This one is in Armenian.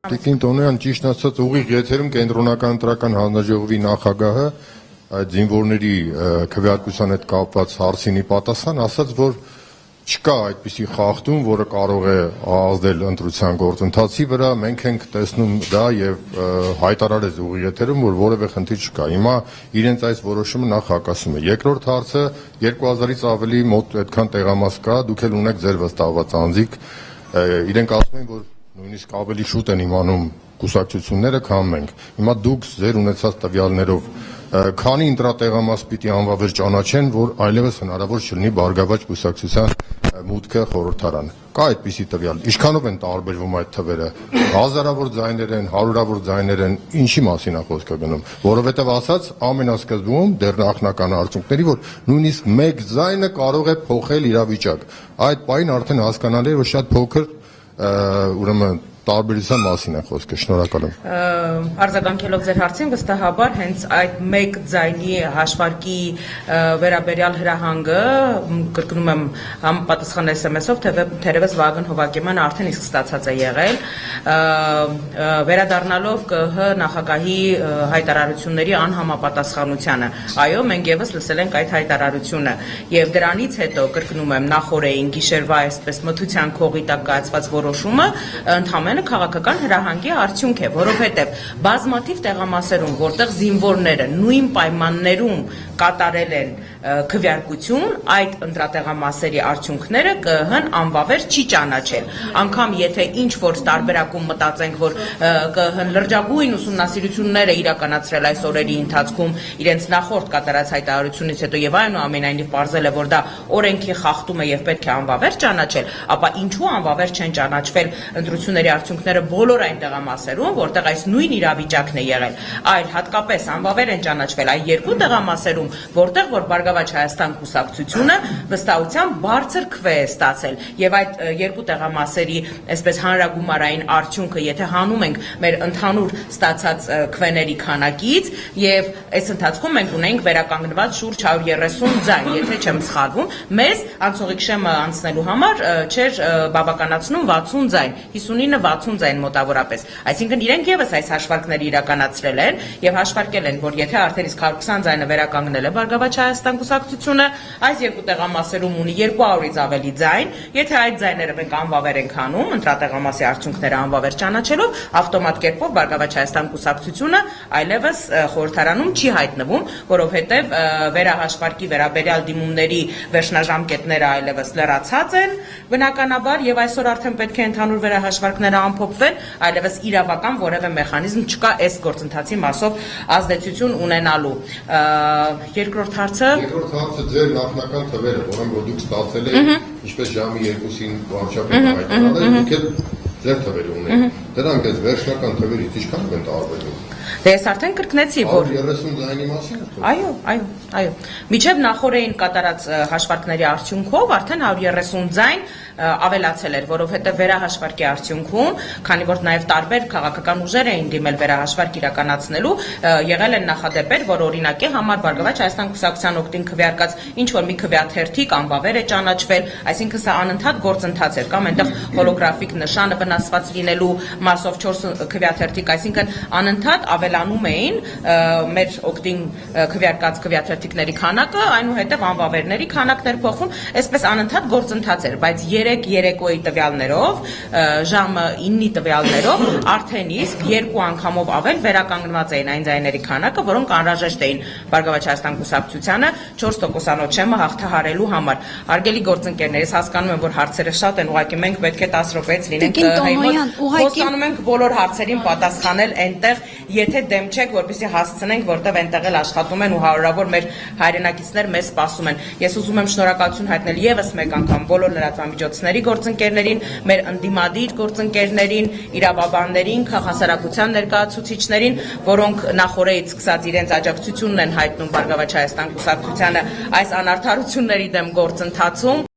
Տիկին Տոնոյան ճիշտ ասած ուղիղ եթերում կենտրոնական ընտրական հանձնաժողովի նախագահը այդ զինվորների քվեարկության հետ կապված հարցին պատասխան ասաց, որ չկա այդպիսի խախտում, որը կարող է ազդել ընտրության գործընթացի վրա, մենք ենք տեսնում դա եւ հայտարարեց ուղիղ եթերում, որ որևէ խնդիր չկա։ Հիմա իրենց այս որոշումը նախ հակասում է։ Երկրորդ հարցը 2000-ից ավելի մոտ այդքան տեղամաս կա, դուք էլ ունեք ձեր վստահված անձիկ, իրենք ասում են, որ նույնիսկ ավելի շուտ են իմանում կուսակցությունները, քան մենք։ Հիմա դուք ձեր ունեցած տվյալներով քանի ընտրատեղամաս պիտի անվավեր ճանաչեն, որ այլևս հնարավոր չլինի Բարգավաճ կուսակցության մուտքը խորհրդարան։ Կա այդպիսի տվյալ։ Ինչքանով են տարբերվում այդ թվերը։ Հազարավոր ձայներ են, հարյուրավոր ձայներ են, ինչի մասին է խոսքը գնում։ Որովհետև ասած ամենասկզբում դեռ նախնական արդյունքների, որ նույնիսկ մեկ ձայնը կարող է փոխել իրավիճակ։ Այդ պահին արդեն հասկանալի է, որ շատ փոքր ուրեմն տարբերության մասին է խոսքը, շնորհակալ եմ։ Արձագանքելով ձեր հարցին, վստահաբար հենց այդ մեկ ձայնի հաշվարկի վերաբերյալ հրահանգը, կրկնում եմ, համապատասխան SMS-ով, թերևս Վագն Հովակիմյանը արդեն իսկ ստացած է եղել, վերադառնալով ԿՀ նախագահի հայտարարությունների անհամապատասխանությանը։ Այո, մենք եւս լսել ենք այդ հայտարարությունը, եւ դրանից հետո, կրկնում եմ, նախորդին գիշերվա այսպես մթության քողի տակ կայացված որոշումը ընդհանրապես քաղաքական հրահանգի արդյունք է, որովհետև բազմաթիվ տեղամասերում, որտեղ զինվորները նույն պայմաններում կատարել են քվեարկություն, այդ ընտրատեղամասերի արդյունքները ԿՀ-ն անվավեր չի ճանաչել։ Անկամ եթե ինչ որ տարբերակում մտածենք, որ ԿՀ-ն լրջագույն ուսումնասիրություններ է իրականացրել այս օրերի ընթացքում իրենց նախորդ կատարած հայտարարությունից հետո եւ այնուամենայնիվ պարզել է, որ դա օրենքի խախտում է եւ պետք է անվավեր ճանաչել, ապա ինչու անվավեր չեն ճանաչվել ընտրությունների արդյունքները բոլոր այն տեղամասերում, որտեղ այս նույն իրավիճակն է եղել, այլ հատկապես անվավեր են ճանաչվել այն երկու տեղամասերում, որտեղ որ Բարգավաճ Հայաստան կուսակցությունը վստահությամբ բարձր քվե է ստացել եւ այդ երկու տեղամասերի այսպես հանրագումարային արդյունքը, եթե հանում ենք մեր ընդհանուր ստացած քվեների քանակից եւ այս ընթացքում մենք ունենք վերականգնված շուրջ 130 ձայն, եթե չեմ սխալվում, մեզ անցողիկ շեմը անցնելու համար չէր բավականացնում 60 ձայն, 59-60 ձայն մոտավորապես։ Այսինքն իրենք եւս այս հաշվարկները իրականացրել են եւ հաշվարկել են, որ եթե արդեն իսկ 120 ձայնը վերականգնել է Բարգավաճ Հայաստան կուսակցությունը, այս երկու տեղամասերում ունի 200-ից ավելի ձայն, եթե այդ ձայները մենք անվավեր ենք հանում, ընտրատեղամասի արդյունքները անվավեր ճանաչելով, ավտոմատ կերպով Բարգավաճ Հայաստան կուսակցությունը այլևս խորհրդարանում չի հայտնվում, որովհետեւ վերահաշվարկի վերաբերյալ դիմումների վերջնաժամկետները այլևս լրացած են, բնականաբար, եւ այսօր արդեն պետք է ընդհանուր վերահաշվարկները ամփոփվեն, այլևս իրավական որևէ մեխանիզմ չկա այս գործընթացի մասով ազդեցություն ունենալու։ Երկրորդ հարցը ձեր նախնական թվերը, որոնք որ դուք ստացել եք, ինչպես ժամի 2-ին վարչապետը հայտարարել, դուք էլ ձեր թվերը ունեք։ Դրանք այս վերջնական թվերից ինչքան են տարբերվում։ Դե ես արդեն կրկնեցի, որ 30 ձայնի մասին է։ Այո։ Միջև նախորդին կատարած հաշվարկների արդյունքով արդեն 130 ձայն ավելացել էր, որովհետև վերահաշվարկի արդյունքում, քանի որ նաև տարբեր քաղաքական ուժեր էին դիմել վերահաշվարկ իրականացնելու, եղել են նախադեպեր, որ օրինակի համար Բարգավաճ Հայաստան կուսակցության օգտին քվեարկած ինչ որ մի քվեաթերթիկ անվավեր է ճանաչվել, այսինքն սա անընդհատ գործընթաց էր, կամ այնտեղ հոլոգրաֆիկ նշանը վնասված լինելու մասով 4 քվեաթերթիկ, այսինքն անընդհատ ավելանում էին մեր օգտին քվեարկած քվեաթերթիկների քանակը, այնուհետև անվավերների քանակներ փոխվում, այսպես անընդհատ գործընթաց էր, բայց 3 երեկոյի տվյալներով, ժամը 9-ի տվյալներով արդեն իսկ 2 անգամով ավել վերականգնված էին այն ձայների քանակը, որոնք անհրաժեշտ էին Բարգավաճ Հայաստան կուսակցությանը 4%-անոց շեմը հաղթահարելու համար։ Հարգելի գործընկերներ, ես հասկանում եմ, որ հարցերը շատ են, ուղղակի մենք պետք է 10 րոպեից լինենք խոստանում ենք բոլոր հարցերին պատասխանել այնտեղ, եթե դեմ չեք, որպեսզի հասցնենք, որտեղ այնտեղ էլ աշխատում են ու հարյուրավոր մեր հայրենակիցներ մեզ սպասում են։ Ես ուզում եմ շնորհակալություն հայտնել եւս մեկ անգամ բոլոր լրատվամիջոցների գործընկերներին, մեր ընդդիմադիր գործընկերներին, իրավաբաններին, քաղաքասարակության ներկայացուցիչներին, որոնք նախորդից սկսած իրենց աջակցությունն են հայտնում Բարգավաճ Հայաստան կուսակցությանը այս անարդարությունների դեմ գործընթացում։